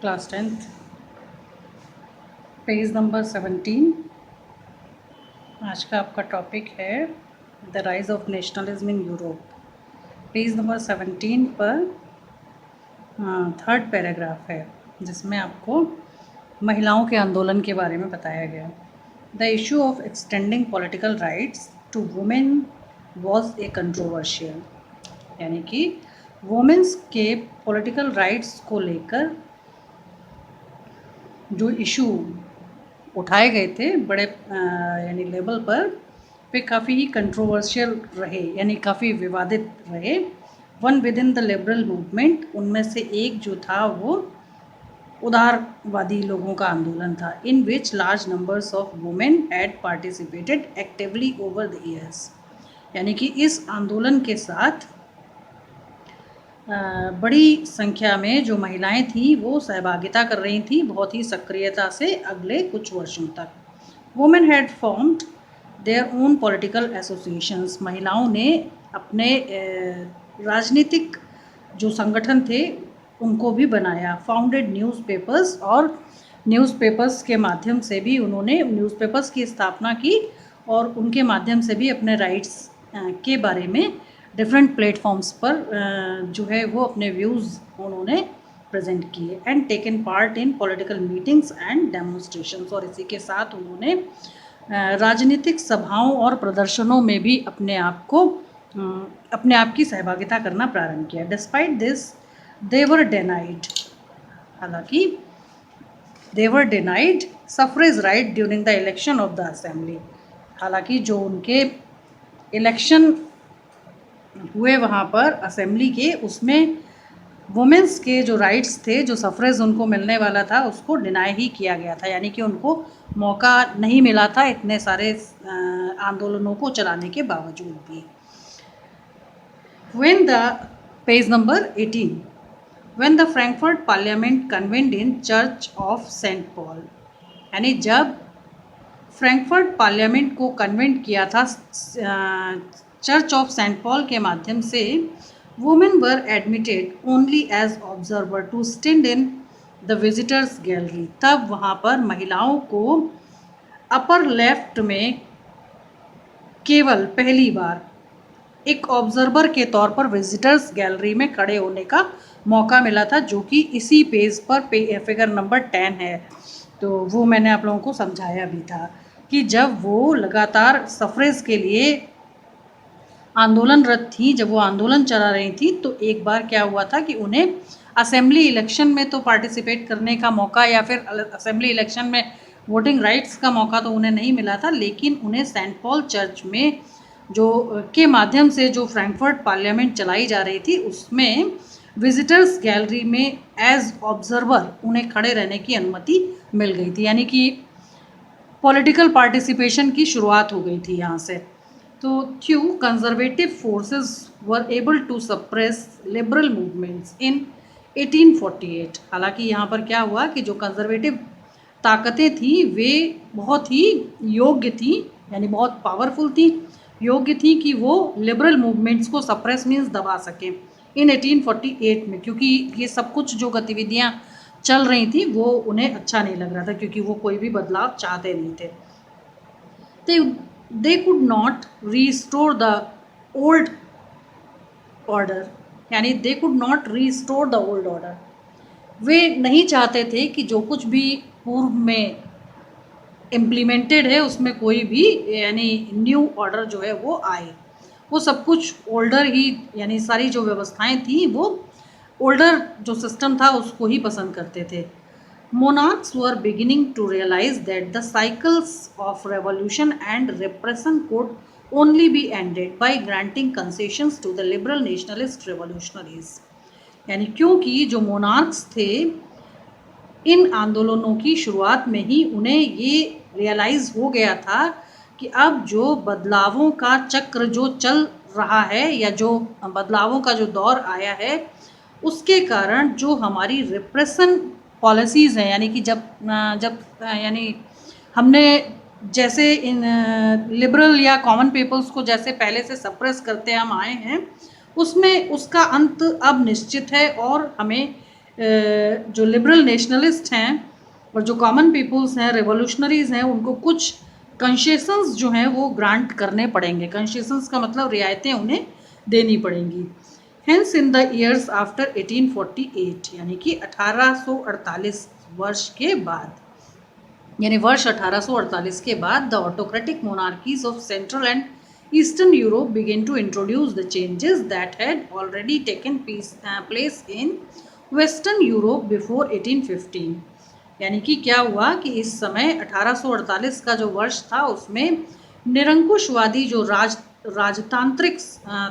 Class 10th page number 17। आज का आपका टॉपिक है the rise of nationalism in Europe. Page number 17 पर थर्ड पैराग्राफ है जिसमें आपको महिलाओं के आंदोलन के बारे में बताया गया। The issue of extending political rights to women was a controversial, यानी कि वुमेन्स के पॉलिटिकल राइट्स को लेकर जो इशू उठाए गए थे बड़े यानी लेवल पर वे काफ़ी ही कंट्रोवर्शियल रहे, यानी काफ़ी विवादित रहे। One with in the liberal movement, उनमें से एक जो था वो उदारवादी लोगों का आंदोलन था। In which large numbers of women had participated actively over the years, यानी कि इस आंदोलन के साथ बड़ी संख्या में जो महिलाएं थीं वो सहभागिता कर रही थीं बहुत ही सक्रियता से अगले कुछ वर्षों तक। Women had formed their own political associations, महिलाओं ने अपने राजनीतिक जो संगठन थे उनको भी बनाया। फाउंडेड न्यूज़पेपर्स, और न्यूज़पेपर्स के माध्यम से भी उन्होंने न्यूज़पेपर्स की स्थापना की और उनके माध्यम से भी अपने राइट्स के बारे में डिफरेंट प्लेटफॉर्म्स पर जो है वो अपने व्यूज़ उन्होंने प्रेजेंट किए। And taken part in political meetings and demonstrations, और इसी के साथ उन्होंने राजनीतिक सभाओं और प्रदर्शनों में भी अपने आप की सहभागिता करना प्रारंभ किया। Despite this they were denied, हालांकि they were denied suffrage right during the election of the assembly, हालांकि जो उनके इलेक्शन हुए वहाँ पर असेंबली के, उसमें वुमेंस के जो राइट्स थे, जो सफरेज उनको मिलने वाला था, उसको डिनाई ही किया गया था, यानी कि उनको मौका नहीं मिला था इतने सारे आंदोलनों को चलाने के बावजूद भी। When the page number 18, when the Frankfurt Parliament convened in Church of St. Paul, यानी जब फ्रैंकफर्ट पार्लियामेंट को कन्वेंट किया था चर्च ऑफ सेंट पॉल के माध्यम से, women were admitted only as observer to stand in the visitors gallery, तब वहाँ पर महिलाओं को अपर लेफ्ट में केवल पहली बार एक ऑब्जर्वर के तौर पर विजिटर्स गैलरी में खड़े होने का मौका मिला था, जो कि इसी पेज पर फिगर नंबर 10 है। तो वो मैंने आप लोगों को समझाया भी था कि जब वो लगातार सफरेज के लिए आंदोलनरत थी, जब वो आंदोलन चला रही थी, तो एक बार क्या हुआ था कि उन्हें असेंबली इलेक्शन में तो पार्टिसिपेट करने का मौका या फिर असेंबली इलेक्शन में वोटिंग राइट्स का मौका तो उन्हें नहीं मिला था, लेकिन उन्हें सेंट पॉल चर्च में जो के माध्यम से जो फ्रैंकफर्ट पार्लियामेंट चलाई जा रही थी, उसमें विजिटर्स गैलरी में एज ऑब्जर्वर उन्हें खड़े रहने की अनुमति मिल गई थी, यानी कि पॉलिटिकल पार्टिसिपेशन की शुरुआत हो गई थी यहाँ से। तो क्यों conservative forces were able to suppress liberal movements in 1848, हालांकि यहाँ पर क्या हुआ कि जो कंजर्वेटिव ताकतें थी वे बहुत ही योग्य थी, यानी बहुत पावरफुल थी, योग्य थी कि वो लिबरल मूवमेंट्स को सप्रेस मीन्स दबा सकें इन 1848 में, क्योंकि ये सब कुछ जो गतिविधियाँ चल रही थी वो उन्हें अच्छा नहीं लग रहा था, क्योंकि वो कोई भी बदलाव चाहते नहीं थे। They could not restore the old order, यानी they could not restore the old order, वे नहीं चाहते थे कि जो कुछ भी पूर्व में इम्प्लीमेंटेड है उसमें कोई भी यानी न्यू ऑर्डर जो है वो आए। वो सब कुछ ओल्डर ही, यानी सारी जो व्यवस्थाएं थी वो ओल्डर जो सिस्टम था उसको ही पसंद करते थे। Monarchs were beginning to realize that the cycles of revolution and repression could only be ended by granting concessions to the liberal nationalist revolutionaries, यानी क्योंकि जो मोनार्क्स थे इन आंदोलनों की शुरुआत में ही उन्हें ये रियलाइज़ हो गया था कि अब जो बदलावों का चक्र जो चल रहा है या जो बदलावों का जो दौर आया है, उसके कारण जो हमारी रिप्रेशन पॉलिसीज़ हैं, यानी कि जब यानी हमने जैसे इन लिबरल या कॉमन पीपल्स को जैसे पहले से सप्रेस करते हम आए हैं, उसमें उसका अंत अब निश्चित है और हमें जो लिबरल नेशनलिस्ट हैं और जो कॉमन पीपल्स हैं, रेवोल्यूशनरीज हैं, उनको कुछ कंसेशंस जो हैं वो ग्रांट करने पड़ेंगे। कंसेशंस का मतलब रियायतें उन्हें देनी पड़ेंगी। Hence in the years after 1848 यानी कि 1848 वर्ष के बाद, यानी वर्ष 1848 के बाद the autocratic monarchies of central and eastern Europe began to introduce the changes that had already taken place in western Europe before 1815। यानी कि क्या हुआ कि इस समय 1848 का जो वर्ष था उसमें निरंकुशवादी जो राजतांत्रिक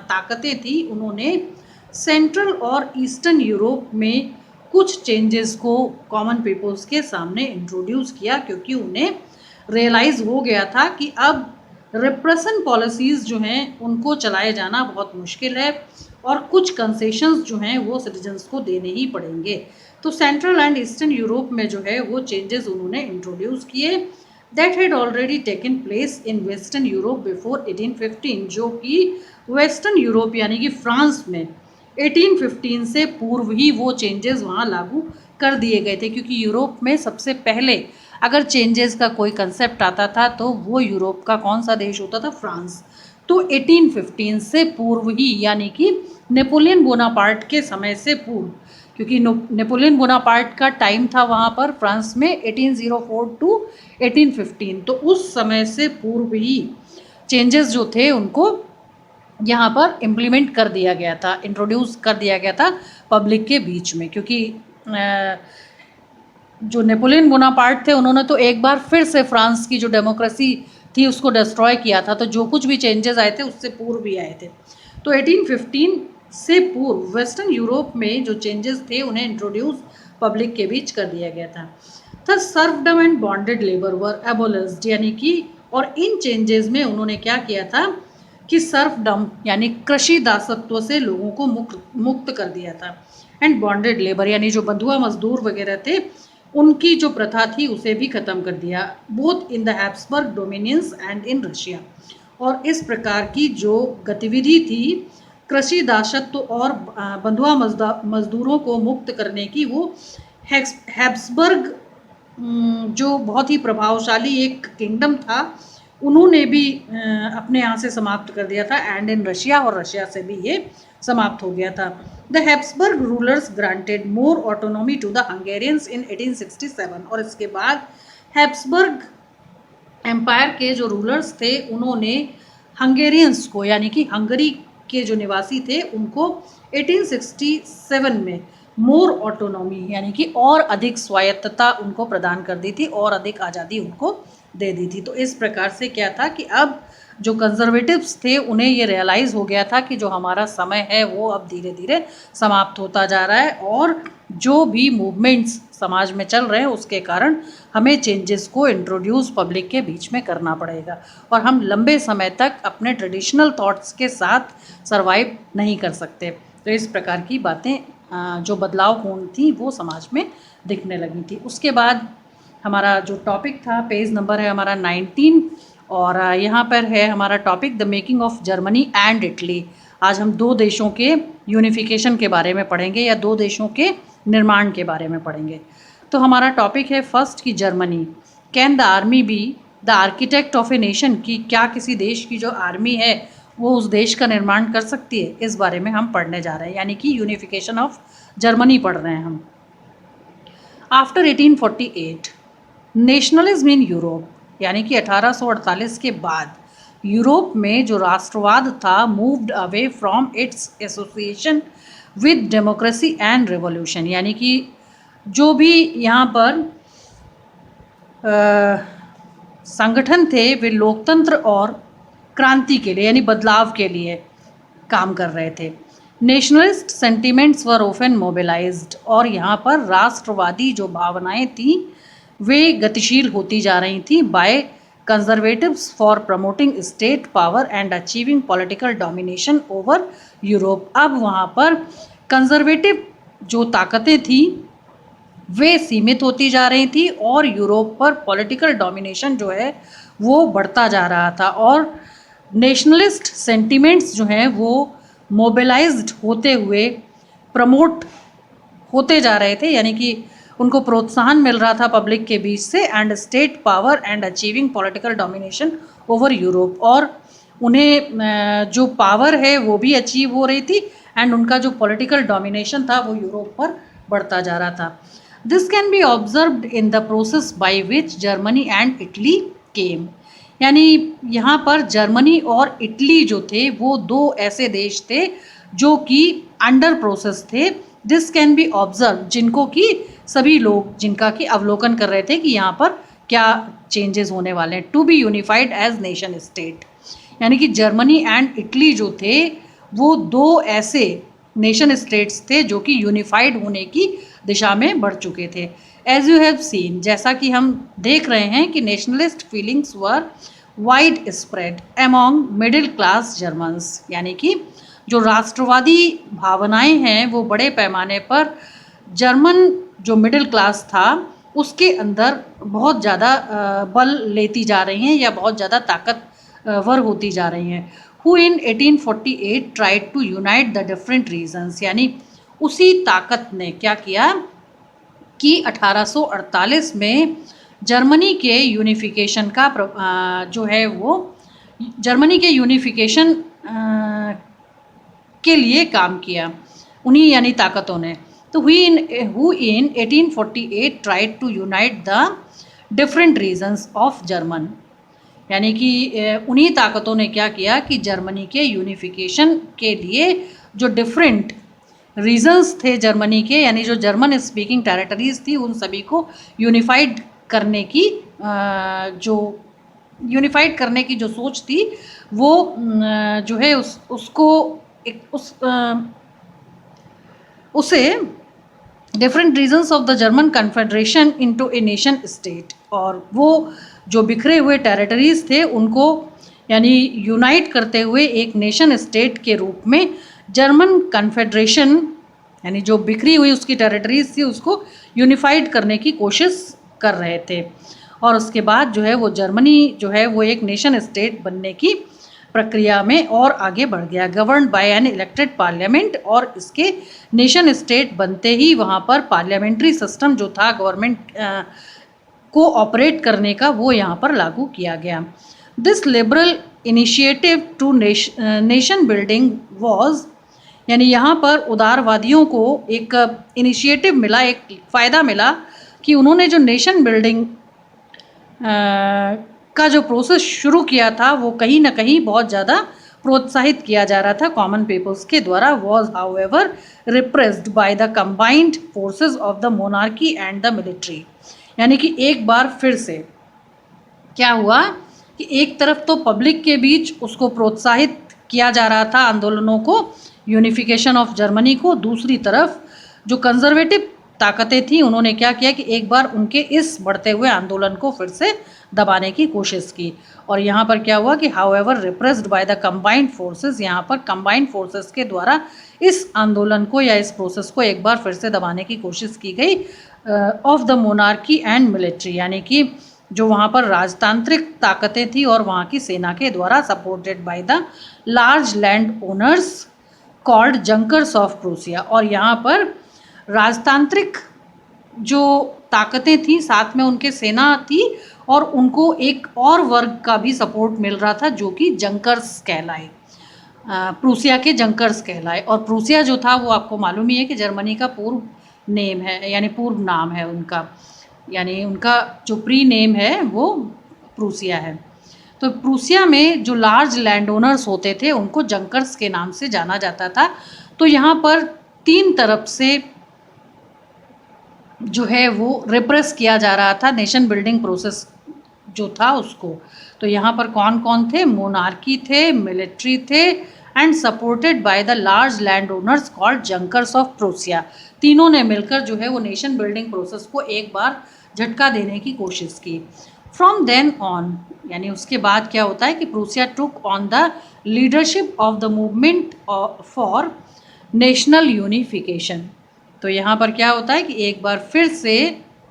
ताकतें थी, उन्होंने सेंट्रल और ईस्टर्न यूरोप में कुछ चेंजेस को कॉमन पीपल्स के सामने इंट्रोड्यूस किया, क्योंकि उन्हें रियलाइज़ हो गया था कि अब रिप्रेशन पॉलिसीज़ जो हैं उनको चलाए जाना बहुत मुश्किल है और कुछ कंसेशंस जो हैं वो सिटीजन्स को देने ही पड़ेंगे। तो सेंट्रल एंड ईस्टर्न यूरोप में जो है वो चेंजेस उन्होंने इंट्रोड्यूस किए that had already taken place in western Europe before 1815, जो कि वेस्टर्न यूरोप यानी कि फ्रांस में 1815 से पूर्व ही वो चेंजेस वहाँ लागू कर दिए गए थे, क्योंकि यूरोप में सबसे पहले अगर चेंजेस का कोई कंसेप्ट आता था तो वो यूरोप का कौन सा देश होता था? फ्रांस। तो 1815 से पूर्व ही, यानी कि नेपोलियन बोनापार्ट के समय से पूर्व, क्योंकि नेपोलियन बोनापार्ट का टाइम था वहाँ पर फ्रांस में 1804 टू 1815, तो उस समय से पूर्व ही चेंजेस जो थे उनको यहाँ पर इम्प्लीमेंट कर दिया गया था, इंट्रोड्यूस कर दिया गया था पब्लिक के बीच में। क्योंकि जो नेपोलियन बोनापार्ट थे उन्होंने तो एक बार फिर से फ्रांस की जो डेमोक्रेसी थी उसको डिस्ट्रॉय किया था, तो जो कुछ भी चेंजेस आए थे उससे पूर्व भी आए थे। तो 1815 से पूर्व वेस्टर्न यूरोप में जो चेंजेस थे उन्हें इंट्रोड्यूस पब्लिक के बीच कर दिया गया था। तो सर्फडम एंड बॉन्डेड लेबर वर एबोलिश्ड, यानी कि और इन चेंजेस में उन्होंने क्या किया था कि सर्फडम यानी कृषि दासत्व से लोगों को मुक्त कर दिया था, एंड बॉन्डेड लेबर यानी जो बंधुआ मजदूर वगैरह थे उनकी जो प्रथा थी उसे भी ख़त्म कर दिया, both in the Habsburg dominions and in Russia. और इस प्रकार की जो गतिविधि थी कृषि दासत्व और बंधुआ मजदूरों को मुक्त करने की, वो हैब्सबर्ग जो बहुत ही प्रभावशाली एक किंगडम था उन्होंने भी अपने यहाँ से समाप्त कर दिया था, एंड इन रशिया, और रशिया से भी ये समाप्त हो गया था। The Habsburg rulers granted more autonomy to the Hungarians in 1867, और इसके बाद हैब्सबर्ग एम्पायर के जो रूलर्स थे उन्होंने हंगेरियंस को, यानी कि हंगरी के जो निवासी थे उनको 1867 में मोर ऑटोनॉमी यानी कि और अधिक स्वायत्तता उनको प्रदान कर दी थी और अधिक आज़ादी उनको दे दी थी। तो इस प्रकार से क्या था कि अब जो कंजर्वेटिव्स थे उन्हें ये रियलाइज़ हो गया था कि जो हमारा समय है वो अब धीरे धीरे समाप्त होता जा रहा है, और जो भी मूवमेंट्स समाज में चल रहे हैं उसके कारण हमें चेंजेस को इंट्रोड्यूस पब्लिक के बीच में करना पड़ेगा, और हम लंबे समय तक अपने ट्रेडिशनल थॉट्स के साथ सरवाइव नहीं कर सकते। तो इस प्रकार की बातें जो बदलावपूर्ण थी वो समाज में दिखने लगी थी। उसके बाद हमारा जो टॉपिक था, पेज नंबर है हमारा 19, और यहाँ पर है हमारा topic the making of Germany and Italy. आज हम दो देशों के यूनिफिकेशन के बारे में पढ़ेंगे या दो देशों के निर्माण के बारे में पढ़ेंगे। तो हमारा टॉपिक है फर्स्ट की Germany. Can the army be the architect of a nation, कि क्या किसी देश की जो आर्मी है वो उस देश का निर्माण कर सकती है, इस बारे में हम पढ़ने जा रहे हैं, यानी कि यूनिफिकेशन ऑफ जर्मनी पढ़ रहे हैं हम। आफ्टर 1848 नेशनलिज्म इन यूरोप, यानी कि 1848 के बाद यूरोप में जो राष्ट्रवाद था moved away from its association with democracy and revolution, यानी कि जो भी यहाँ पर संगठन थे वे लोकतंत्र और क्रांति के लिए यानी बदलाव के लिए काम कर रहे थे। Nationalist sentiments were often mobilised, और यहाँ पर राष्ट्रवादी जो भावनाएं थीं वे गतिशील होती जा रही थी by conservatives for promoting state power and achieving political domination over Europe. अब वहाँ पर कंजर्वेटिव जो ताकतें थी वे सीमित होती जा रही थी और यूरोप पर पॉलिटिकल डोमिनेशन जो है वो बढ़ता जा रहा था, और नेशनलिस्ट सेंटिमेंट्स जो हैं वो मोबिलाइज्ड होते हुए प्रमोट होते जा रहे थे, यानी कि उनको प्रोत्साहन मिल रहा था पब्लिक के बीच से, and state power and achieving political domination over Europe, और उन्हें जो पावर है वो भी अचीव हो रही थी, एंड उनका जो पॉलिटिकल डोमिनेशन था वो यूरोप पर बढ़ता जा रहा था. This can be observed in the process by which Germany and Italy came. यानी यहाँ पर जर्मनी और इटली जो थे वो दो ऐसे देश थे जो कि अंडर प्रोसेस थे. दिस कैन बी ऑब्जर्व, जिनको कि सभी लोग जिनका कि अवलोकन कर रहे थे कि यहाँ पर क्या चेंजेस होने वाले हैं. To be unified as nation state, यानी कि जर्मनी एंड इटली जो थे वो दो ऐसे नेशन स्टेट्स थे जो कि यूनिफाइड होने की दिशा में बढ़ चुके थे. एज यू हैव सीन, जैसा कि हम देख रहे हैं कि nationalist feelings were widespread among middle class Germans, यानी कि जो राष्ट्रवादी भावनाएं हैं वो बड़े पैमाने पर जर्मन जो मिडिल क्लास था उसके अंदर बहुत ज़्यादा बल लेती जा रही हैं या बहुत ज़्यादा ताकतवर होती जा रही हैं. Who in 1848 tried to unite the different regions, यानी उसी ताकत ने क्या किया कि 1848 में जर्मनी के यूनिफिकेशन का जो है वो जर्मनी के यूनिफिकेशन के लिए काम किया, उन्हीं यानी ताकतों ने. तो who in 1848 tried to unite the different regions of German, यानी कि उन्हीं ताकतों ने क्या किया कि जर्मनी के यूनिफिकेशन के लिए जो डिफरेंट रीजन्स थे जर्मनी के, यानी जो जर्मन स्पीकिंग टेरिटरीज थी उन सभी को यूनिफाइड करने की जो सोच थी वो जो है उसे different regions of the German confederation into a nation state, और वो जो बिखरे हुए टेरिटरीज थे उनको यानी यूनाइट करते हुए एक नेशन स्टेट के रूप में जर्मन कन्फेडरेशन, यानी जो बिखरी हुई उसकी टेरिटरीज थी उसको यूनिफाइड करने की कोशिश कर रहे थे. और उसके बाद जो है वो जर्मनी जो है वो एक नेशन स्टेट बनने की प्रक्रिया में और आगे बढ़ गया. Governed bye an elected parliament, और इसके नेशन स्टेट बनते ही वहाँ पर पार्लियामेंट्री सिस्टम जो था गवर्नमेंट को ऑपरेट करने का वो यहाँ पर लागू किया गया. This liberal initiative to nation building was, यानी यहाँ पर उदारवादियों को एक इनिशिएटिव मिला, एक फ़ायदा मिला कि उन्होंने जो नेशन बिल्डिंग का जो प्रोसेस शुरू किया था वो कहीं ना कहीं बहुत ज़्यादा प्रोत्साहित किया जा रहा था कॉमन पीपल्स के द्वारा. Was however repressed by the combined forces of the monarchy and the military, यानी कि एक बार फिर से क्या हुआ कि एक तरफ तो पब्लिक के बीच उसको प्रोत्साहित किया जा रहा था आंदोलनों को, यूनिफिकेशन ऑफ जर्मनी को, दूसरी तरफ जो कंजर्वेटिव ताकतें थी उन्होंने क्या किया कि एक बार उनके इस बढ़ते हुए आंदोलन को फिर से दबाने की कोशिश की. और यहाँ पर क्या हुआ कि however repressed by the combined forces, यहाँ पर कंबाइंड फोर्सेस के द्वारा इस आंदोलन को या इस प्रोसेस को एक बार फिर से दबाने की कोशिश की गई of the monarchy and military, यानी कि जो वहाँ पर राजतांत्रिक ताकतें थी और वहाँ की सेना के द्वारा, supported by the large land owners called junkers of Prussia. और यहाँ पर राजतांत्रिक जो ताकतें थी साथ में उनके सेना थी और उनको एक और वर्ग का भी सपोर्ट मिल रहा था जो कि जंकर्स कहलाए, प्रूसिया के जंकर्स कहलाए. और प्रूसिया जो था वो आपको मालूम ही है कि जर्मनी का पूर्व नेम है, यानी पूर्व नाम है उनका, यानी उनका जो प्री नेम है वो प्रूसिया है. तो प्रूसिया में जो लार्ज लैंड ओनर्स होते थे उनको जंकर्स के नाम से जाना जाता था. तो यहाँ पर तीन तरफ से जो है वो रिप्रेस किया जा रहा था नेशन बिल्डिंग प्रोसेस जो था उसको. तो यहाँ पर कौन कौन थे? मोनार्की थे, मिलिट्री थे and supported by the large land owners called junkers of Prussia. तीनों ने मिलकर जो है वो नेशन बिल्डिंग प्रोसेस को एक बार झटका देने की कोशिश की. फ्रॉम देन ऑन, यानी उसके बाद क्या होता है कि Prussia took on the leadership of the movement for national unification. तो यहाँ पर क्या होता है कि एक बार फिर से,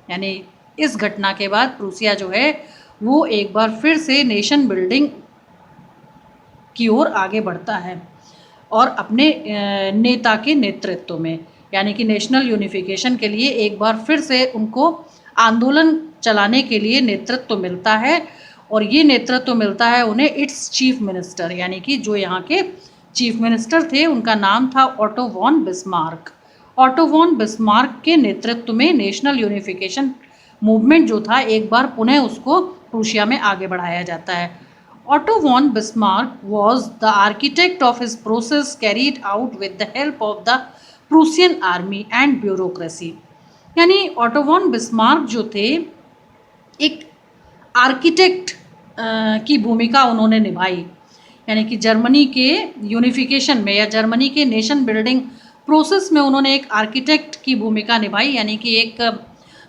यानी इस घटना के बाद प्रूसिया जो है वो एक बार फिर से नेशन बिल्डिंग की ओर आगे बढ़ता है और अपने नेता के नेतृत्व में. यानी कि नेशनल यूनिफिकेशन के लिए एक बार फिर से उनको आंदोलन चलाने के लिए नेतृत्व मिलता है, और ये नेतृत्व मिलता है उन्हें इट्स चीफ मिनिस्टर, यानी कि जो यहाँ के चीफ मिनिस्टर थे उनका नाम था Otto von Bismarck. Otto von Bismarck के नेतृत्व में नेशनल यूनिफिकेशन मूवमेंट जो था एक बार पुनः उसको प्रूशिया में आगे बढ़ाया जाता है। Otto von Bismarck was the architect of his process carried out with the help of the Prussian army and bureaucracy. यानी ऑटो वॉन बिस्मार्क जो थे एक आर्किटेक्ट की भूमिका उन्होंने निभाई, यानी कि जर्मनी के यूनिफिकेशन में या जर्मनी के नेशन बिल्डिंग प्रोसेस में उन्होंने एक आर्किटेक्ट की भूमिका निभाई, यानी कि एक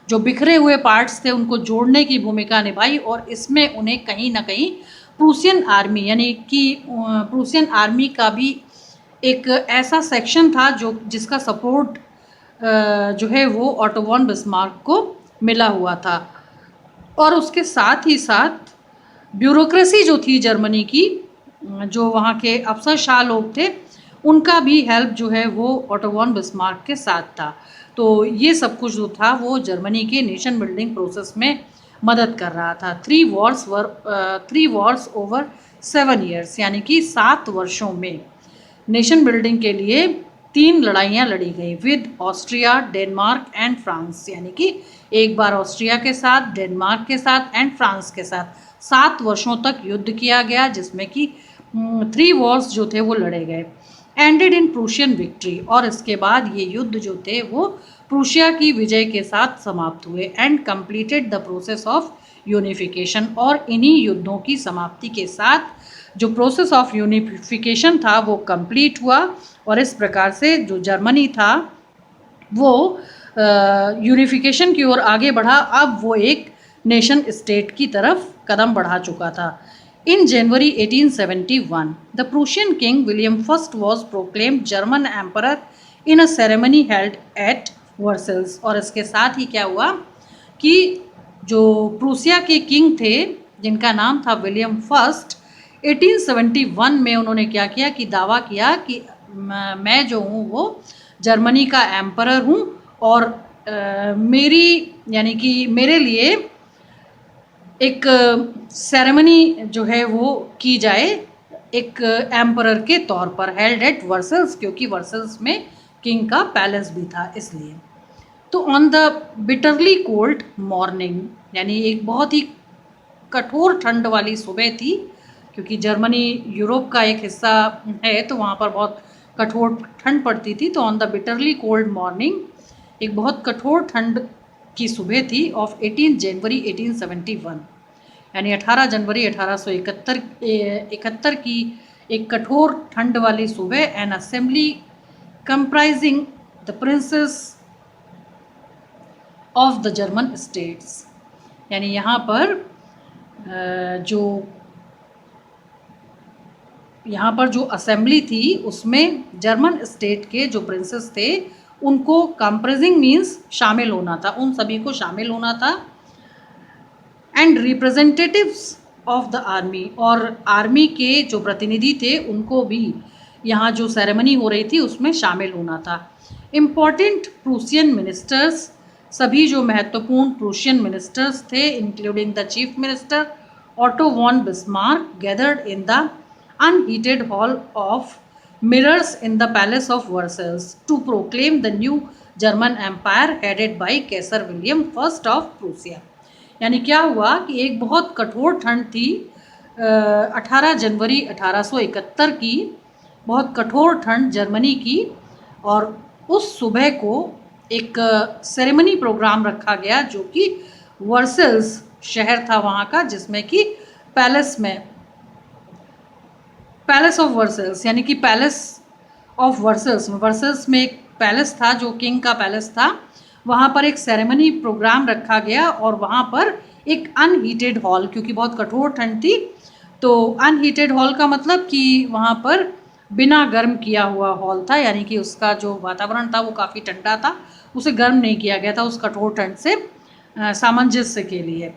जो बिखरे हुए पार्ट्स थे उनको जोड़ने की भूमिका निभाई, और इसमें उन्हें कहीं ना कहीं प्रूसियन आर्मी यानी कि प्रूसियन आर्मी का भी एक ऐसा सेक्शन था जो जिसका सपोर्ट जो है वो ऑटो वॉन बिस्मार्क को मिला हुआ था। और उसके साथ ही साथ ब्यूरोक्रेसी जो थी जर्मनी की, जो वहाँ के अफसरशाह लोग थे, उनका भी हेल्प जो है वो ऑटो वॉन बिस्मार्क के साथ था। तो ये सब कुछ जो था वो जर्मनी के नेशन बिल्डिंग प्रोसेस में मदद कर रहा था। 3 वॉर्स ओवर 7 ईयर्स, यानी कि 7 वर्षों में नेशन बिल्डिंग के लिए 3 लड़ाइयाँ लड़ी गई with Austria, Denmark and France, यानी कि एक बार ऑस्ट्रिया के साथ, डेनमार्क के साथ एंड फ्रांस के साथ 7 वर्षों तक युद्ध किया गया, जिसमें कि 3 वॉर्स जो थे वो लड़े गए। एंडेड इन प्रूशियन विक्ट्री, और इसके बाद ये युद्ध जो थे वो प्रूशिया की विजय के साथ समाप्त हुए। And completed the process of unification, और इन्हीं युद्धों की समाप्ति के साथ जो प्रोसेस ऑफ यूनिफिकेशन था वो कंप्लीट हुआ, और इस प्रकार से जो जर्मनी था वो यूनिफिकेशन की ओर आगे बढ़ा। अब वो एक नेशन स्टेट की तरफ कदम बढ़ा चुका था। In January 1871, the Prussian king William I was proclaimed German emperor in a ceremony held at Versailles। और इसके साथ ही क्या हुआ कि जो प्रूसिया के किंग थे जिनका नाम था विलियम फर्स्ट, 1871 में उन्होंने क्या किया कि दावा किया कि मैं जो हूँ वो जर्मनी का एम्परर हूँ, और मेरी यानी कि मेरे लिए एक सेरेमनी जो है वो की जाए एक एम्परर के तौर पर, हेल्ड एट वर्सल्स, क्योंकि वर्सल्स में किंग का पैलेस भी था इसलिए। तो on the bitterly cold morning, यानी एक बहुत ही कठोर ठंड वाली सुबह थी, क्योंकि जर्मनी यूरोप का एक हिस्सा है तो वहाँ पर बहुत कठोर ठंड पड़ती थी। तो on the bitterly cold morning, एक बहुत कठोर ठंड की सुबह थी ऑफ 18 जनवरी 1871, यानी 18 जनवरी 1871 की एक कठोर ठंड वाली सुबह। N assembly comprising the princess of the German states, यानी यहाँ पर जो असेंबली थी उसमें जर्मन स्टेट के जो प्रिंसेस थे उनको कंप्राइजिंग मीन्स शामिल होना था, उन सभी को शामिल होना था। And representatives of the army, और आर्मी के जो प्रतिनिधि थे उनको भी यहाँ जो सेरेमनी हो रही थी उसमें शामिल होना था। इम्पॉर्टेंट प्रूसियन मिनिस्टर्स, सभी जो महत्वपूर्ण प्रूशियन मिनिस्टर्स थे including the chief minister Otto von Bismarck, gathered in the unheated Hall of Mirrors in the palace of Versailles to proclaim the new German empire headed by Kaiser William first of Prussia. यानी क्या हुआ कि एक बहुत कठोर ठंड थी 18 जनवरी 1871 की, बहुत कठोर ठंड जर्मनी की, और उस सुबह को एक सेरेमनी प्रोग्राम रखा गया जो कि वर्सल्स शहर था वहाँ का, जिसमें कि पैलेस ऑफ वर्सल्स, यानी कि पैलेस ऑफ वर्सल्स में एक पैलेस था जो किंग का पैलेस था, वहाँ पर एक सेरेमनी प्रोग्राम रखा गया। और वहाँ पर एक अनहीटेड हॉल, क्योंकि बहुत कठोर ठंड थी तो अनहीटेड हॉल का मतलब कि वहाँ पर बिना गर्म किया हुआ हॉल था, यानी कि उसका जो वातावरण था वो काफ़ी ठंडा था, उसे गर्म नहीं किया गया था उस कठोर ठंड से सामंजस्य के लिए।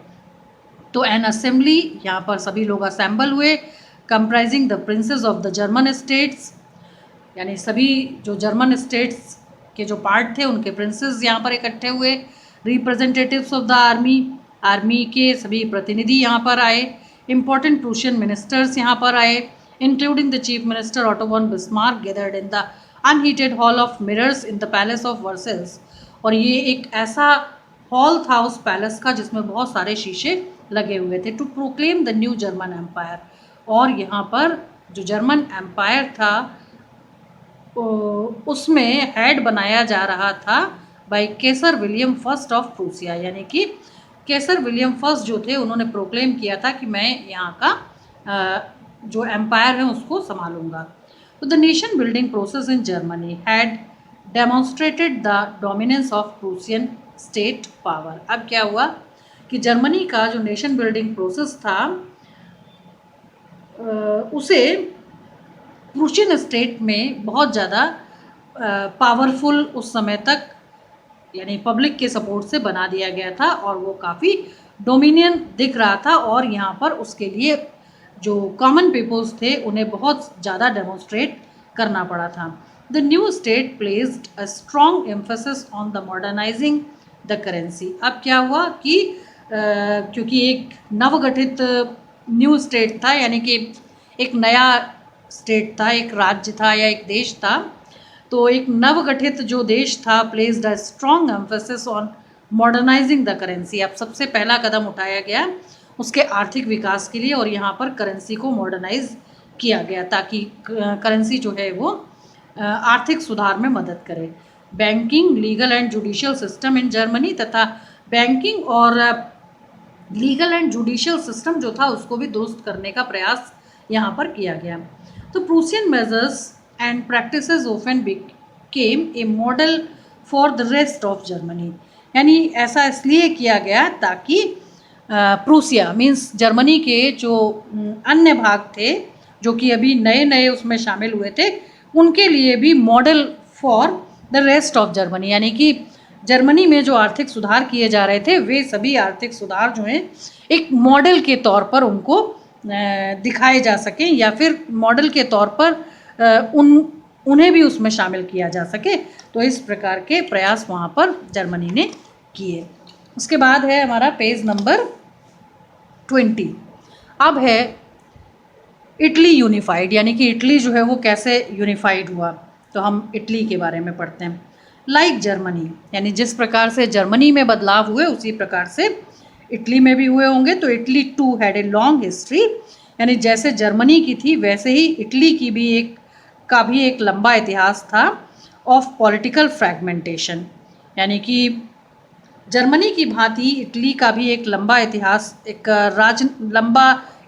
तो एन असेंबली, यहाँ पर सभी लोग असेंबल हुए, comprising the princess of the German states, यानी सभी जो जर्मन स्टेट्स के जो पार्ट थे उनके प्रिंसेस यहाँ पर इकट्ठे हुए, रिप्रेजेंटेटिव्स ऑफ द आर्मी के सभी प्रतिनिधि यहाँ पर आए, इंपॉर्टेंट प्रूशियन मिनिस्टर्स यहाँ पर आए, including the chief minister auto von Bismarck gathered in the unheated Hall of Mirrors in the palace of Versailles. और ये एक ऐसा हॉल था उस पैलेस का जिसमें बहुत सारे शीशे लगे हुए थे, to proclaim the new German empire. और यहाँ पर जो जर्मन एम्पायर था उसमें हेड बनाया जा रहा था by Kaiser William first of Prussia, यानी कि केसर विलियम फर्स्ट जो थे उन्होंने प्रोक्लेम किया था कि मैं यहाँ का जो एम्पायर है उसको संभालूंगा। तो the nation building process in Germany had demonstrated the dominance of Prussian state power. अब क्या हुआ कि जर्मनी का जो नेशन बिल्डिंग प्रोसेस था उसे प्रूशियन स्टेट में बहुत ज़्यादा पावरफुल उस समय तक यानी पब्लिक के सपोर्ट से बना दिया गया था और वो काफ़ी डोमिनियन दिख रहा था और यहाँ पर उसके लिए जो कॉमन पीपल्स थे उन्हें बहुत ज़्यादा डेमोन्स्ट्रेट करना पड़ा था। The new state placed a strong emphasis on the modernising the currency. अब क्या हुआ कि क्योंकि एक नवगठित न्यू स्टेट था, यानी कि एक नया स्टेट था, एक राज्य था या एक देश था, तो एक नवगठित जो देश था placed a strong emphasis on modernising the currency. अब सबसे पहला कदम उठाया गया उसके आर्थिक विकास के लिए और यहाँ पर करेंसी को मॉडर्नाइज किया गया ताकि करेंसी जो है वो आर्थिक सुधार में मदद करे। Banking, legal and judicial system in Germany, तथा बैंकिंग और लीगल एंड जुडिशियल सिस्टम जो था उसको भी दुरुस्त करने का प्रयास यहाँ पर किया गया। तो Prussian measures and practices often became a model for the rest of Germany, यानी ऐसा इसलिए किया गया ताकि प्रूसिया मीन्स जर्मनी के जो अन्य भाग थे जो कि अभी नए नए उसमें शामिल हुए थे उनके लिए भी model for the rest of Germany, यानी कि जर्मनी में जो आर्थिक सुधार किए जा रहे थे वे सभी आर्थिक सुधार जो हैं एक मॉडल के तौर पर उनको दिखाए जा सकें या फिर मॉडल के तौर पर उन्हें भी उसमें शामिल किया जा सके। तो इस प्रकार के प्रयास वहाँ पर जर्मनी ने किए। उसके बाद है हमारा पेज नंबर 20। अब है इटली यूनिफाइड, यानी कि इटली जो है वो कैसे यूनिफाइड हुआ, तो हम इटली के बारे में पढ़ते हैं। लाइक जर्मनी, यानी जिस प्रकार से जर्मनी में बदलाव हुए उसी प्रकार से इटली में भी हुए होंगे। तो Italy too had a long history, यानी जैसे जर्मनी की थी वैसे ही इटली की भी एक लंबा इतिहास था ऑफ पॉलिटिकल फ्रैगमेंटेशन, यानी कि जर्मनी की भांति इटली का भी एक लंबा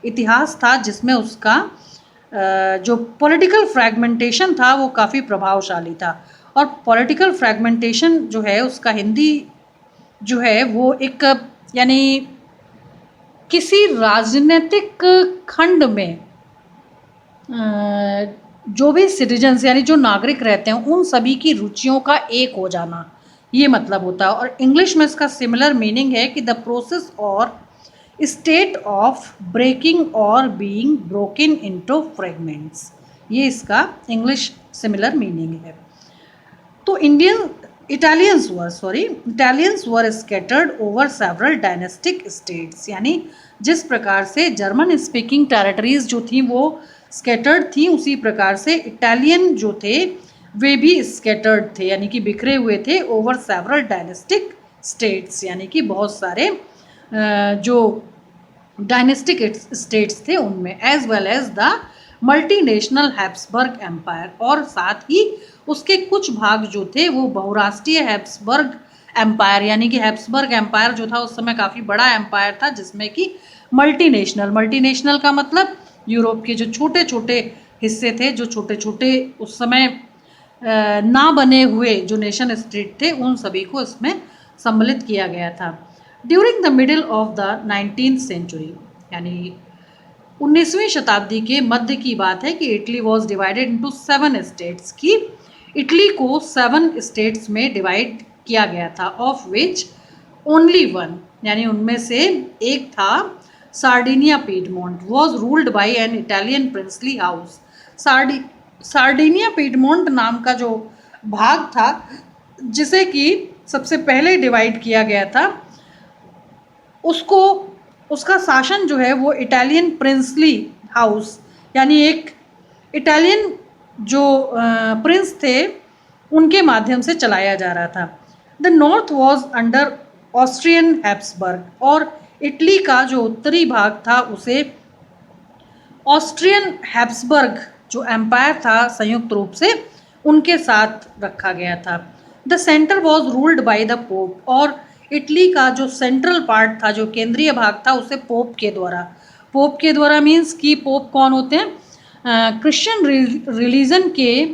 इतिहास था जिसमें उसका जो पॉलिटिकल फ्रैगमेंटेशन था वो काफ़ी प्रभावशाली था। और पॉलिटिकल फ्रैगमेंटेशन जो है उसका हिंदी जो है वो एक यानी किसी राजनीतिक खंड में जो भी सिटीजन्स यानी जो नागरिक रहते हैं उन सभी की रुचियों का एक हो जाना, ये मतलब होता है। और इंग्लिश में इसका सिमिलर मीनिंग है कि द प्रोसेस और स्टेट ऑफ ब्रेकिंग और बीइंग ब्रोकन इनटू फ्रेगमेंट्स, ये इसका इंग्लिश सिमिलर मीनिंग है। तो Italians were scattered over several dynastic states, यानी जिस प्रकार से जर्मन स्पीकिंग टेरिटरीज जो थी वो स्कैटर्ड थी उसी प्रकार से इटालियन जो थे वे भी स्कैटर्ड थे, यानी कि बिखरे हुए थे ओवर सेवरल डायनेस्टिक स्टेट्स, यानी कि बहुत सारे जो डायनेस्टिक स्टेट्स थे उनमें, as well as the multinational Habsburg empire, और साथ ही उसके कुछ भाग जो थे वो बहुराष्ट्रीय हैब्सबर्ग एम्पायर, यानी कि हैब्सबर्ग एम्पायर जो था उस समय काफ़ी बड़ा एम्पायर था जिसमें कि मल्टीनेशनल का मतलब यूरोप के जो छोटे छोटे हिस्से थे, जो छोटे छोटे उस समय ना बने हुए जो नेशन स्टेट थे उन सभी को इसमें सम्मिलित किया गया था। During the middle of the 19th century, यानी 19वीं शताब्दी के मध्य की बात है कि Italy was divided into 7 states, की इटली को 7 स्टेट्स में डिवाइड किया गया था, ऑफ विच ओनली वन, यानी उनमें से एक था Sardinia piedmont, was ruled by an Italian princely house. Sardinia piedmont नाम का जो भाग था जिसे कि सबसे पहले डिवाइड किया गया था, उसको उसका शासन जो है वो इटालियन प्रिंसली हाउस यानी एक इटालियन जो प्रिंस थे उनके माध्यम से चलाया जा रहा था। The north was under Austrian Habsburg और इटली का जो उत्तरी भाग था उसे ऑस्ट्रियन हैब्सबर्ग जो एम्पायर था संयुक्त रूप से उनके साथ रखा गया था। The centre was ruled by the pope और इटली का जो सेंट्रल पार्ट था, जो केंद्रीय भाग था, उसे पोप के द्वारा मीन्स कि पोप कौन होते हैं? क्रिश्चियन रिलीजन के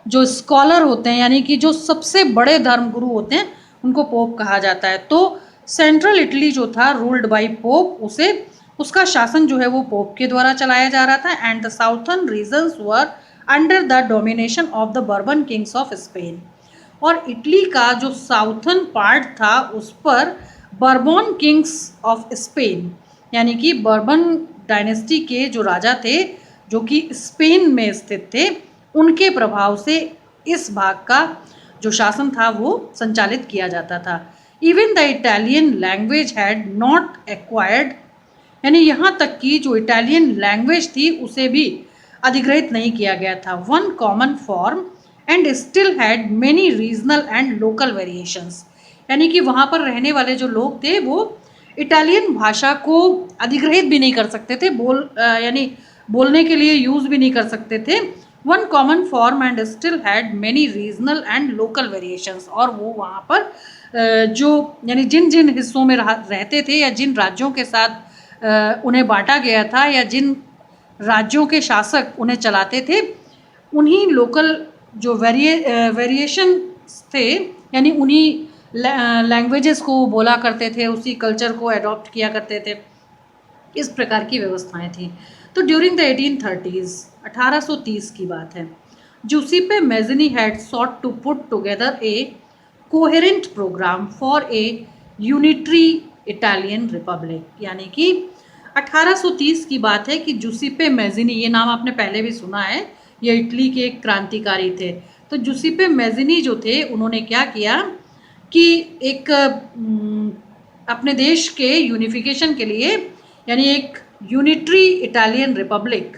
जो स्कॉलर होते हैं, यानी कि जो सबसे बड़े धर्मगुरु होते हैं, उनको पोप कहा जाता है। तो सेंट्रल इटली जो था रूल्ड बाय पोप, उसे उसका शासन जो है वो पोप के द्वारा चलाया जा रहा था। And the southern regions were under the domination of the Bourbon kings of Spain और इटली का जो साउथर्न पार्ट था उस पर बर्बन किंग्स ऑफ स्पेन यानी कि बर्बन डायनेस्टी के जो राजा थे जो कि स्पेन में स्थित थे, उनके प्रभाव से इस भाग का जो शासन था वो संचालित किया जाता था। Even the Italian language had not acquired यानी यहाँ तक कि जो इटालियन लैंग्वेज थी उसे भी अधिग्रहित नहीं किया गया था। One common form and still had many regional and local variations यानी कि वहाँ पर रहने वाले जो लोग थे वो इटालियन भाषा को अधिग्रहित भी नहीं कर सकते थे, यानी बोलने के लिए यूज़ भी नहीं कर सकते थे। One common form and still had many regional and local variations और वो वहाँ पर जो यानी जिन जिन हिस्सों में रहते थे या जिन राज्यों के साथ उन्हें बांटा गया था या जिन राज्यों के शासक उन्हें चलाते थे, उन्हीं लोकल जो वेरिएशन थे यानी उन्हीं लैंग्वेजेस को बोला करते थे, उसी कल्चर को अडॉप्ट किया करते थे। इस प्रकार की व्यवस्थाएं थी। तो ड्यूरिंग द 1830s 1830 की बात है, Giuseppe Mazzini had sought to put together a coherent programme for a unitary Italian republic यानी कि 1830 की बात है कि जूसीपे मैज़नी, ये नाम आपने पहले भी सुना है, ये इटली के एक क्रांतिकारी थे। तो जूसीपे मैज़नी जो थे उन्होंने क्या किया कि एक अपने देश के यूनिफिकेशन के लिए यानी एक यूनिटरी इटालियन रिपब्लिक,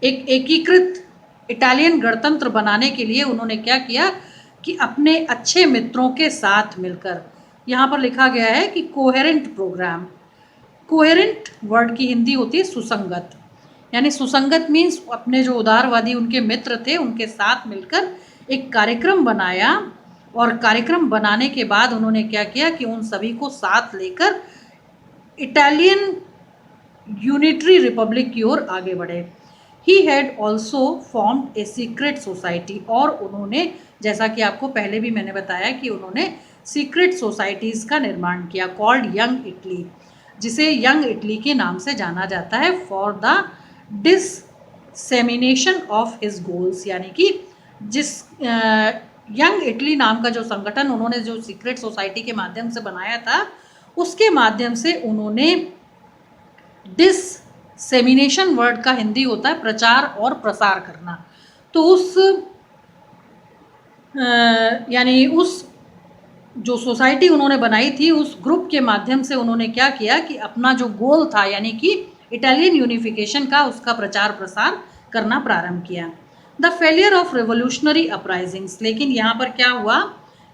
एक एकीकृत इटालियन गणतंत्र बनाने के लिए उन्होंने क्या किया कि अपने अच्छे मित्रों के साथ मिलकर, यहाँ पर लिखा गया है कि कोहेरेंट प्रोग्राम, कोहेरेंट वर्ड की हिंदी होती है सुसंगत, यानी सुसंगत मीन्स अपने जो उदारवादी उनके मित्र थे उनके साथ मिलकर एक कार्यक्रम बनाया और कार्यक्रम बनाने के बाद उन्होंने क्या किया कि उन सभी को साथ लेकर इटालियन यूनिटरी रिपब्लिक की ओर आगे बढ़े। He had also formed a secret society और उन्होंने, जैसा कि आपको पहले भी मैंने बताया कि उन्होंने सीक्रेट सोसाइटीज़ का निर्माण किया कॉल्ड यंग इटली, जिसे यंग इटली के नाम से जाना जाता है, for the डिससेमिनेशन of his goals यानी कि जिस यंग इटली नाम का जो संगठन उन्होंने जो सीक्रेट सोसाइटी के माध्यम से बनाया था उसके माध्यम से उन्होंने डिससेमिनेशन वर्ड का हिंदी होता है प्रचार और प्रसार करना, तो उस यानी उस जो सोसाइटी उन्होंने बनाई थी उस ग्रुप के माध्यम से उन्होंने क्या किया कि अपना जो गोल था यानी कि इटालियन यूनिफिकेशन का, उसका प्रचार प्रसार करना प्रारंभ किया। The failure of revolutionary uprisings, लेकिन यहाँ पर क्या हुआ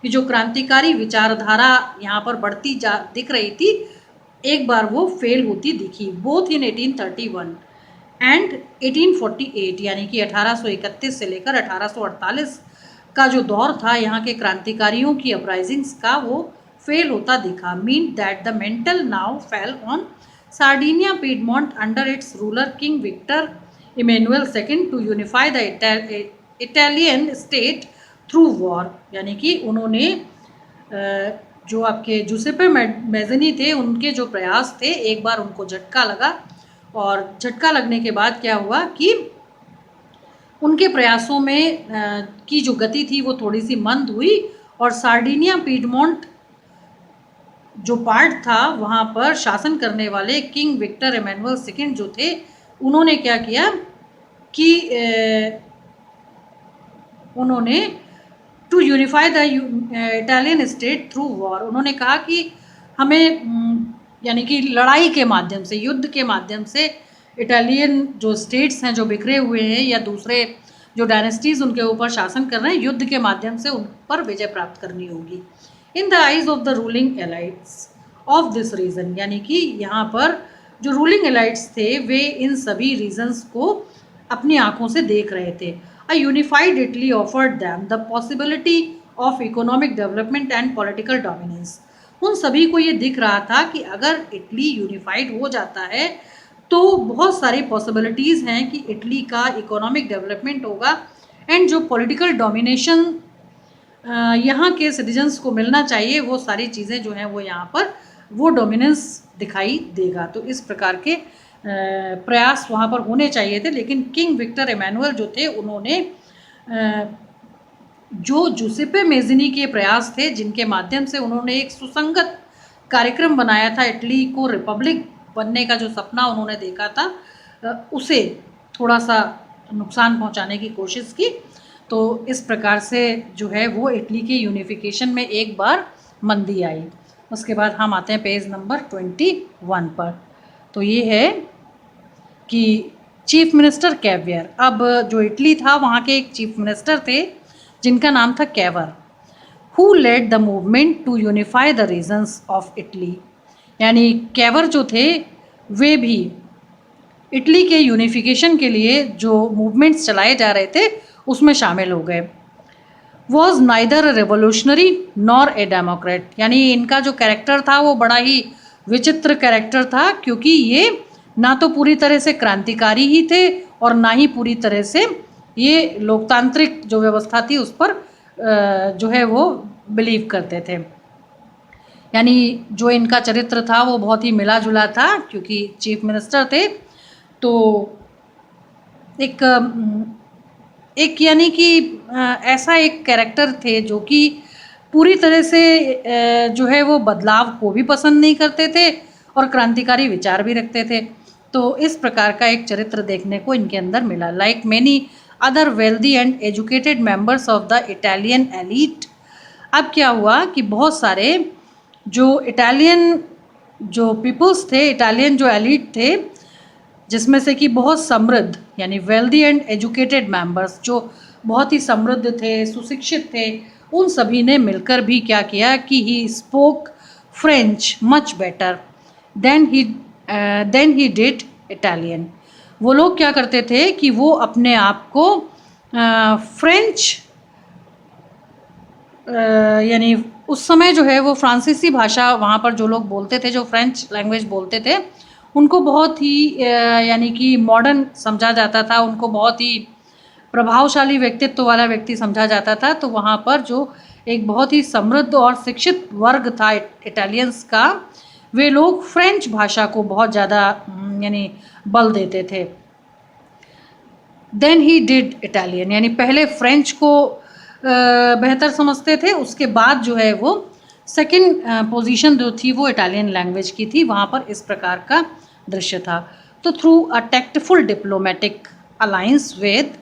कि जो क्रांतिकारी विचारधारा यहाँ पर बढ़ती दिख रही थी, एक बार वो फेल होती दिखी, बोथ इन 1831 एंड 1848 यानी कि 1831 से लेकर 1848 का जो दौर था यहाँ के क्रांतिकारियों की अपराइजिंग्स का, वो फेल होता दिखा। Mean that the mantle now fell on Sardinia Piedmont under its ruler king Victor Emmanuel second to unify the Italian state through war, यानी कि उन्होंने जो आपके जूसेपे मैज़नी थे उनके जो प्रयास थे, एक बार उनको झटका लगा और झटका लगने के बाद क्या हुआ कि उनके प्रयासों में की जो गति थी वो थोड़ी सी मंद हुई और सार्डिनिया पीडमोंट जो पार्ट था वहाँ पर शासन करने वाले किंग विक्टर इमैनुअल सेकेंड जो थे, उन्होंने क्या किया कि उन्होंने to unify the Italian state through war. उन्होंने कहा कि हमें यानी कि लड़ाई के माध्यम से, युद्ध के माध्यम से इटालियन जो स्टेट्स हैं जो बिखरे हुए हैं या दूसरे जो डायनेस्टीज़ उनके ऊपर शासन कर रहे हैं, युद्ध के माध्यम से उन पर विजय प्राप्त करनी होगी। In the eyes of the ruling elites of this region, यानी कि यहाँ पर जो रूलिंग एलाइट्स थे वे इन सभी रीजन्स को अपनी आंखों से देख रहे थे। A unified Italy offered them the possibility of economic development and political dominance. उन सभी को ये दिख रहा था कि अगर इटली यूनिफाइड हो जाता है तो बहुत सारी पॉसिबिलिटीज़ हैं कि इटली का इकोनॉमिक डेवलपमेंट होगा एंड जो पॉलिटिकल डोमिनेशन यहाँ के सिटीजन्स को मिलना चाहिए, वो सारी चीज़ें जो हैं वो यहाँ पर वो डोमिनेंस दिखाई देगा। तो इस प्रकार के प्रयास वहाँ पर होने चाहिए थे, लेकिन किंग विक्टर इमैनुअल जो थे उन्होंने जो जुसेप्पे मेज़िनी के प्रयास थे, जिनके माध्यम से उन्होंने एक सुसंगत कार्यक्रम बनाया था, इटली को रिपब्लिक बनने का जो सपना उन्होंने देखा था, उसे थोड़ा सा नुकसान पहुंचाने की कोशिश की। तो इस प्रकार से जो है वो इटली के यूनिफिकेशन में एक बार मंदी आई। उसके बाद हम आते हैं पेज नंबर 21 पर। तो ये है कि चीफ मिनिस्टर कैवियर। अब जो इटली था वहाँ के एक चीफ मिनिस्टर थे जिनका नाम था Cavour, who led the movement to unify the regions of Italy. यानी कैवर जो थे वे भी इटली के यूनिफिकेशन के लिए जो मूवमेंट्स चलाए जा रहे थे उसमें शामिल हो गए। Was neither revolutionary nor a Democrat, यानी इनका जो कैरेक्टर था वो बड़ा ही विचित्र कैरेक्टर था, क्योंकि ये ना तो पूरी तरह से क्रांतिकारी ही थे और ना ही पूरी तरह से ये लोकतांत्रिक जो व्यवस्था थी उस पर जो है वो बिलीव करते थे। यानी जो इनका चरित्र था वो बहुत ही मिला जुला था, क्योंकि चीफ मिनिस्टर थे तो एक यानी कि ऐसा एक कैरेक्टर थे जो कि पूरी तरह से जो है वो बदलाव को भी पसंद नहीं करते थे और क्रांतिकारी विचार भी रखते थे। तो इस प्रकार का एक चरित्र देखने को इनके अंदर मिला। Like many other wealthy and educated members of the Italian elite. अब क्या हुआ कि बहुत सारे जो इटालियन जो पीपल्स थे, इटालियन जो एलीट थे, जिसमें से कि बहुत समृद्ध यानी वेल्दी एंड एजुकेटेड मेंबर्स जो बहुत ही समृद्ध थे, सुशिक्षित थे, उन सभी ने मिलकर भी क्या किया कि he spoke French much better than he did Italian. वो लोग क्या करते थे कि वो अपने आप को फ्रेंच यानी उस समय जो है वो फ्रांसीसी भाषा वहाँ पर जो लोग बोलते थे, जो फ्रेंच लैंग्वेज बोलते थे, उनको बहुत ही यानी कि मॉडर्न समझा जाता था, उनको बहुत ही प्रभावशाली व्यक्तित्व वाला व्यक्ति समझा जाता था। तो वहाँ पर जो एक बहुत ही समृद्ध और शिक्षित वर्ग था इटालियंस का, वे लोग फ्रेंच भाषा को बहुत ज़्यादा यानी बल देते थे। देन ही डिड इटालियन, यानी पहले फ्रेंच को बेहतर समझते थे, उसके बाद जो है वो सेकंड पोजीशन जो थी वो इटालियन लैंग्वेज की थी। वहाँ पर इस प्रकार का दृश्य था। तो through a tactful diplomatic alliance with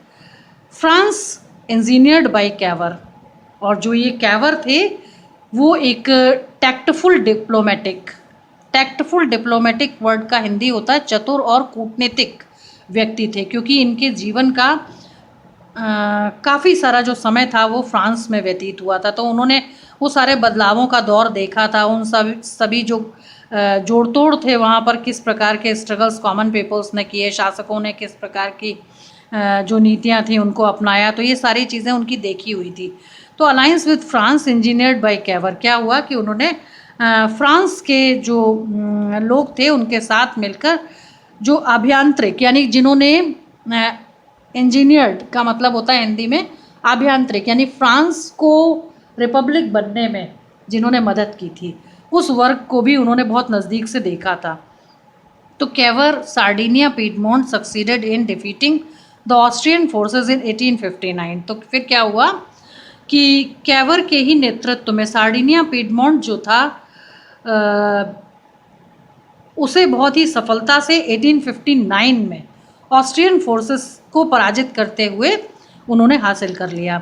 France engineered by Cavour, और जो ये कैवर थे वो एक टैक्टफुल डिप्लोमेटिक वर्ड का हिंदी होता है चतुर और कूटनीतिक व्यक्ति थे, क्योंकि इनके जीवन का काफ़ी सारा जो समय था वो फ्रांस में व्यतीत हुआ था। तो उन्होंने वो सारे बदलावों का दौर देखा था, उन सभी जो जोड़ तोड़ थे वहाँ पर, किस प्रकार के स्ट्रगल्स कॉमन पीपल्स ने किए, शासकों ने किस प्रकार की जो नीतियाँ थी उनको अपनाया, तो ये सारी चीज़ें उनकी देखी हुई थी। तो alliance with France engineered by Cavour, क्या हुआ कि उन्होंने फ्रांस के जो लोग थे उनके साथ मिलकर जो अभियांत्रिक यानी जिन्होंने इंजीनियर्ड का मतलब होता है हिंदी में अभियांत्रिक, यानी फ्रांस को रिपब्लिक बनने में जिन्होंने मदद की थी, उस वर्ग को भी उन्होंने बहुत नज़दीक से देखा था। तो Cavour Sardinia piedmont succeeded in defeating the Austrian forces in 1859। तो फिर क्या हुआ कि कैवर के ही नेतृत्व में सार्डिनिया पीडमोंट जो था उसे बहुत ही सफलता से 1859 में ऑस्ट्रियन फोर्सेस को पराजित करते हुए उन्होंने हासिल कर लिया।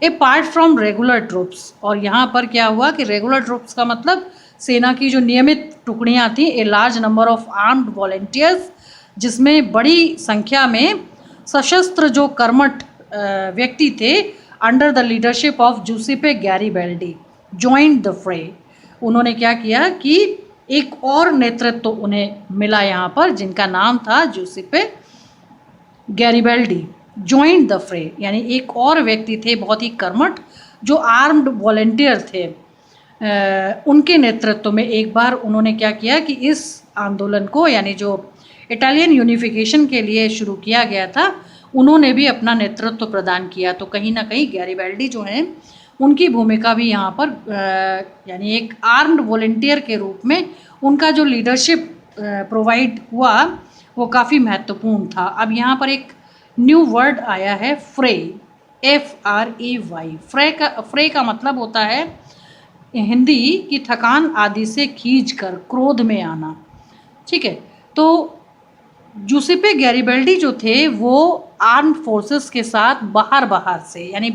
ए पार्ट फ्रॉम रेगुलर ट्रूप्स। और यहाँ पर क्या हुआ कि रेगुलर ट्रूप्स का मतलब सेना की जो नियमित टुकड़ियाँ थीं, a large number of armed volunteers, जिसमें बड़ी संख्या में सशस्त्र जो कर्मठ व्यक्ति थे, under the leadership of Giuseppe Garibaldi joined the fray. उन्होंने क्या किया कि एक और नेतृत्व तो उन्हें मिला यहाँ पर, जिनका नाम था जूसेपे गैरिबल्डी जॉइंड द फ्रे, यानी एक और व्यक्ति थे बहुत ही कर्मठ जो आर्म्ड वॉलेंटियर थे। उनके नेतृत्व में एक बार उन्होंने क्या किया कि इस आंदोलन को, यानी जो इटालियन यूनिफिकेशन के लिए शुरू किया गया था, उन्होंने भी अपना नेतृत्व प्रदान किया। तो कहीं ना कहीं गैरिबल्डी जो हैं उनकी भूमिका भी यहाँ पर यानी एक आर्म्ड वॉलेंटियर के रूप में उनका जो लीडरशिप प्रोवाइड हुआ वो काफ़ी महत्वपूर्ण था। अब यहाँ पर एक न्यू वर्ड आया है फ्रे, FRAY। फ्रे का मतलब होता है हिंदी की थकान आदि से खींच कर क्रोध में आना। ठीक है, तो जूसेपे गैरिबल्डी जो थे वो आर्म्ड फोर्सेस के साथ बाहर से, यानी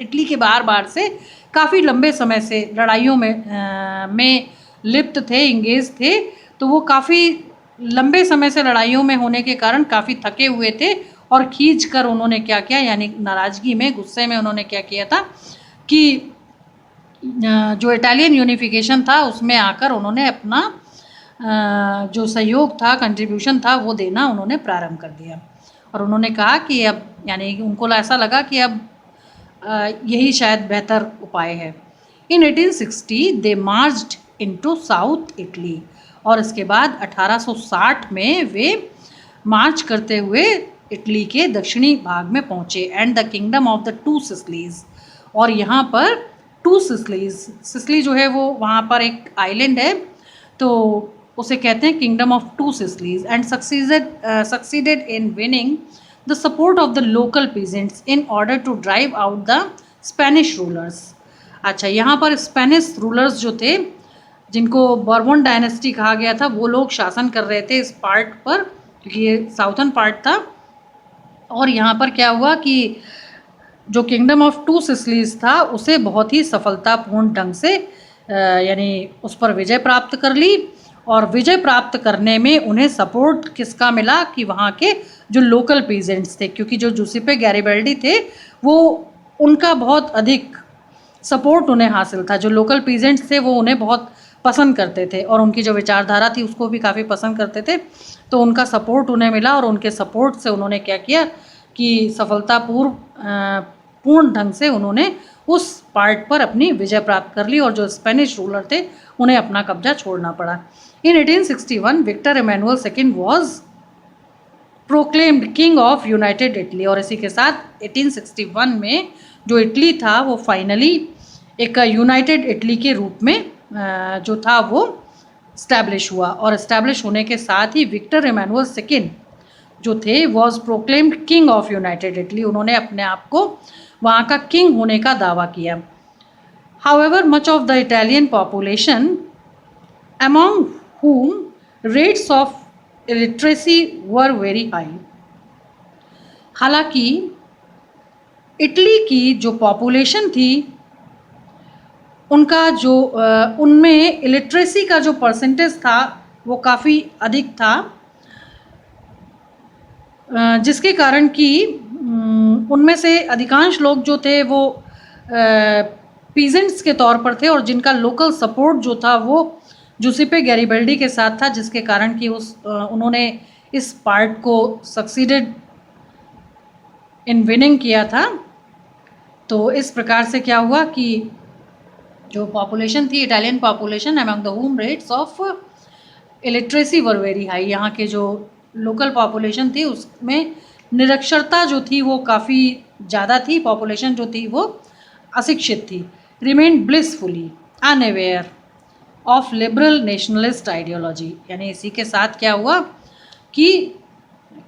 इटली के बाहर से काफ़ी लंबे समय से लड़ाइयों में लिप्त थे, इंगेज थे। तो वो काफ़ी लंबे समय से लड़ाइयों में होने के कारण काफ़ी थके हुए थे और खींच कर उन्होंने क्या किया, यानी नाराज़गी में, गुस्से में उन्होंने क्या किया था कि जो इटालियन यूनिफिकेशन था उसमें आकर उन्होंने अपना जो सहयोग था, कंट्रीब्यूशन था, वो देना उन्होंने प्रारंभ कर दिया। और उन्होंने कहा कि अब, यानी उनको ऐसा लगा कि अब यही शायद बेहतर उपाय है। इन 1860 दे मार्च्ड इनटू साउथ इटली, और इसके बाद 1860 में वे मार्च करते हुए इटली के दक्षिणी भाग में पहुँचे। And the kingdom of the two Sicilies, और यहाँ पर टू सिसलीज, सिसली जो है वो वहाँ पर एक आइलैंड है, तो उसे कहते हैं kingdom of two Sicilies. And succeeded in winning the support of the local peasants in order to drive out the Spanish rulers. अच्छा, यहाँ पर स्पेनिश रूलर्स जो थे, जिनको बॉर्बन डायनेस्टी कहा गया था, वो लोग शासन कर रहे थे इस पार्ट पर, क्योंकि ये साउथर्न पार्ट था। और यहाँ पर क्या हुआ कि जो किंगडम ऑफ टू सिसलीज था उसे बहुत ही सफलतापूर्ण ढंग से यानी उस पर विजय प्राप्त कर ली। और विजय प्राप्त करने में उन्हें सपोर्ट किसका मिला कि वहाँ के जो लोकल पीजेंट्स थे, क्योंकि जो जूसेपे गैरिबल्डी थे वो उनका बहुत अधिक सपोर्ट उन्हें हासिल था। जो लोकल पीजेंट्स थे वो उन्हें बहुत पसंद करते थे और उनकी जो विचारधारा थी उसको भी काफ़ी पसंद करते थे। तो उनका सपोर्ट उन्हें मिला और उनके सपोर्ट से उन्होंने क्या किया कि पूर्ण ढंग से उन्होंने उस पार्ट पर अपनी विजय प्राप्त कर ली और जो स्पेनिश रूलर थे उन्हें अपना कब्जा छोड़ना पड़ा। In 1861 Victor Emmanuel second was proclaimed king of united Italy, और इसी के साथ 1861 में जो इटली था वो फाइनली एक यूनाइटेड इटली के रूप में जो था वो स्टैब्लिश हुआ। और इस्टेब्लिश होने के साथ ही विक्टर इमैनुअल सेकेंड जो थे was proclaimed king of united Italy, उन्होंने अपने आप को वहाँ का किंग होने का दावा किया। However much of the Italian population among whom rates of illiteracy were very high। हालांकि इटली की जो पॉपुलेशन थी उनका जो उनमें इलिटरेसी का जो परसेंटेज था वो काफ़ी अधिक था, जिसके कारण कि उनमें से अधिकांश लोग जो थे वो पीजेंट्स के तौर पर थे और जिनका लोकल सपोर्ट जो था वो जूसेपे गैरिबल्डी के साथ था, जिसके कारण कि उन्होंने इस पार्ट को सक्सीडेड इन विनिंग किया था। तो इस प्रकार से क्या हुआ कि जो पॉपुलेशन थी, Italian population among the home rates of illiteracy were very high, यहाँ के जो लोकल पॉपुलेशन थी उसमें निरक्षरता जो थी वो काफ़ी ज़्यादा थी, पॉपुलेशन जो थी वो अशिक्षित थी। Remain blissfully unaware of liberal nationalist ideology, यानी इसी के साथ क्या हुआ कि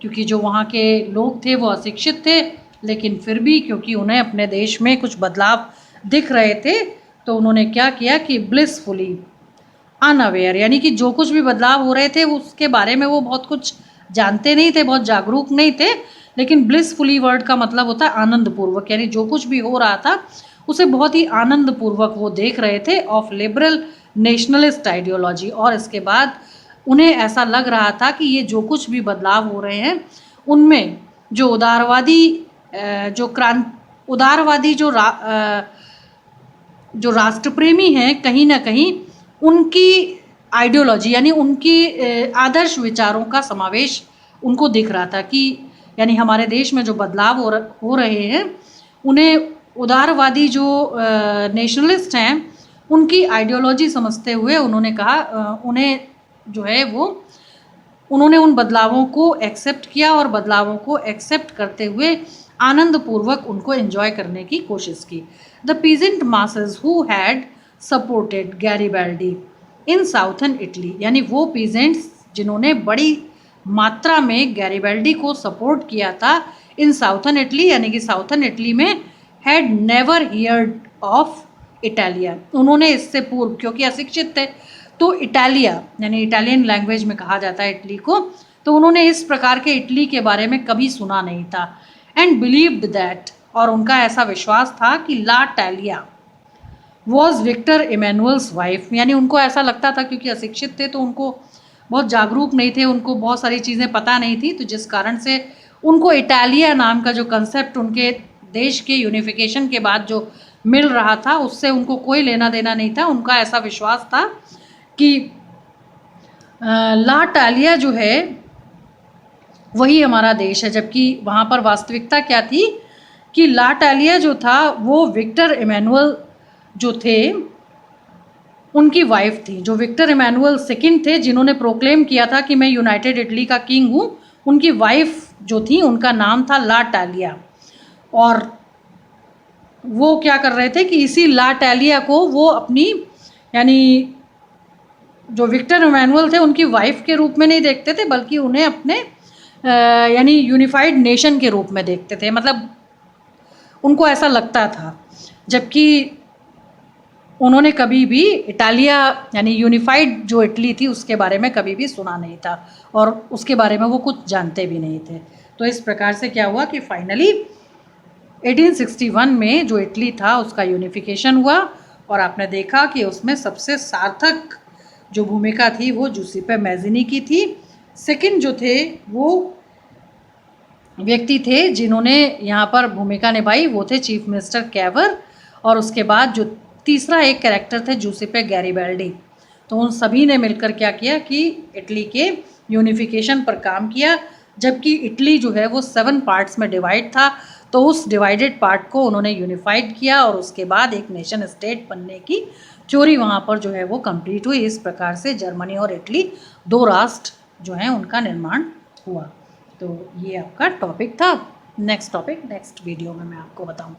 क्योंकि जो वहाँ के लोग थे वो अशिक्षित थे, लेकिन फिर भी क्योंकि उन्हें अपने देश में कुछ बदलाव दिख रहे थे तो उन्होंने क्या किया कि ब्लिसफुली अनअवेयर, यानी कि जो कुछ भी बदलाव हो रहे थे उसके बारे में वो बहुत कुछ जानते नहीं थे, बहुत जागरूक नहीं थे, लेकिन ब्लिसफुली वर्ड का मतलब होता है आनंदपूर्वक, यानी जो कुछ भी हो रहा था उसे बहुत ही आनंदपूर्वक वो देख रहे थे, ऑफ लिबरल नेशनलिस्ट आइडियोलॉजी। और इसके बाद उन्हें ऐसा लग रहा था कि ये जो कुछ भी बदलाव हो रहे हैं उनमें जो उदारवादी जो राष्ट्रप्रेमी हैं, कहीं ना कहीं उनकी आइडियोलॉजी यानी उनकी आदर्श विचारों का समावेश उनको दिख रहा था कि यानी हमारे देश में जो बदलाव हो रहे हैं उन्हें उदारवादी जो नेशनलिस्ट हैं उनकी आइडियोलॉजी समझते हुए उन्होंने कहा उन्हें जो है वो उन्होंने उन बदलावों को एक्सेप्ट किया और बदलावों को एक्सेप्ट करते हुए आनंदपूर्वक उनको एंजॉय करने की कोशिश की। The peasant masses who had supported Garibaldi in southern Italy, यानी वो पीजेंट्स जिन्होंने बड़ी मात्रा में गैरिबाल्डी को सपोर्ट किया था इन साउथर्न इटली, यानी कि साउथर्न इटली में, had never heard of Italia, उन्होंने इससे पूर्व, क्योंकि अशिक्षित थे तो इटालिया यानी इटालियन लैंग्वेज में कहा जाता है इटली को, तो उन्होंने इस प्रकार के इटली के बारे में कभी सुना नहीं था। एंड बिलीव्ड दैट, और उनका ऐसा विश्वास था कि ला टैलिया वॉज विक्टर इमैनुअल्स वाइफ, यानी उनको ऐसा लगता था क्योंकि अशिक्षित थे तो उनको बहुत जागरूक नहीं थे, उनको बहुत सारी चीज़ें पता नहीं थी, तो जिस कारण से उनको इटालिया नाम का जो कंसेप्ट उनके देश के यूनिफिकेशन के बाद जो मिल रहा था उससे उनको कोई लेना देना नहीं था। उनका ऐसा विश्वास था कि ला टालिया जो है वही हमारा देश है, जबकि वहाँ पर वास्तविकता क्या थी कि ला टालिया जो था वो विक्टर इमैनुअल जो थे उनकी वाइफ थी, जो विक्टर इमैनुअल सेकंड थे जिन्होंने प्रोक्लेम किया था कि मैं यूनाइटेड इटली का किंग हूँ, उनकी वाइफ जो थी उनका नाम था ला टालिया। और वो क्या कर रहे थे कि इसी ला टालिया को वो अपनी यानी जो विक्टर इमैनुअल थे उनकी वाइफ के रूप में नहीं देखते थे, बल्कि उन्हें अपने यानी यूनिफाइड नेशन के रूप में देखते थे, मतलब उनको ऐसा लगता था, जबकि उन्होंने कभी भी इटालिया यानी यूनिफाइड जो इटली थी उसके बारे में कभी भी सुना नहीं था और उसके बारे में वो कुछ जानते भी नहीं थे। तो इस प्रकार से क्या हुआ कि फाइनली 1861 में जो इटली था उसका यूनिफिकेशन हुआ और आपने देखा कि उसमें सबसे सार्थक जो भूमिका थी वो जूसेppe मैज़िनी की थी। सेकंड जो थे वो व्यक्ति थे जिन्होंने यहाँ पर भूमिका निभाई वो थे चीफ मिनिस्टर कैवर, और उसके बाद जो तीसरा एक कैरेक्टर थे जूसेppe गैरिबाल्डी। तो उन सभी ने मिलकर क्या किया कि इटली के यूनिफिकेशन पर काम किया, जबकि इटली जो है वो 7 पार्ट्स में डिवाइड था, तो उस डिवाइडेड पार्ट को उन्होंने यूनिफाइड किया और उसके बाद एक नेशन स्टेट बनने की थ्योरी वहाँ पर जो है वो कंप्लीट हुई। इस प्रकार से जर्मनी और इटली 2 राष्ट्र जो हैं उनका निर्माण हुआ। तो ये आपका टॉपिक था। नेक्स्ट टॉपिक नेक्स्ट वीडियो में मैं आपको बताऊँ।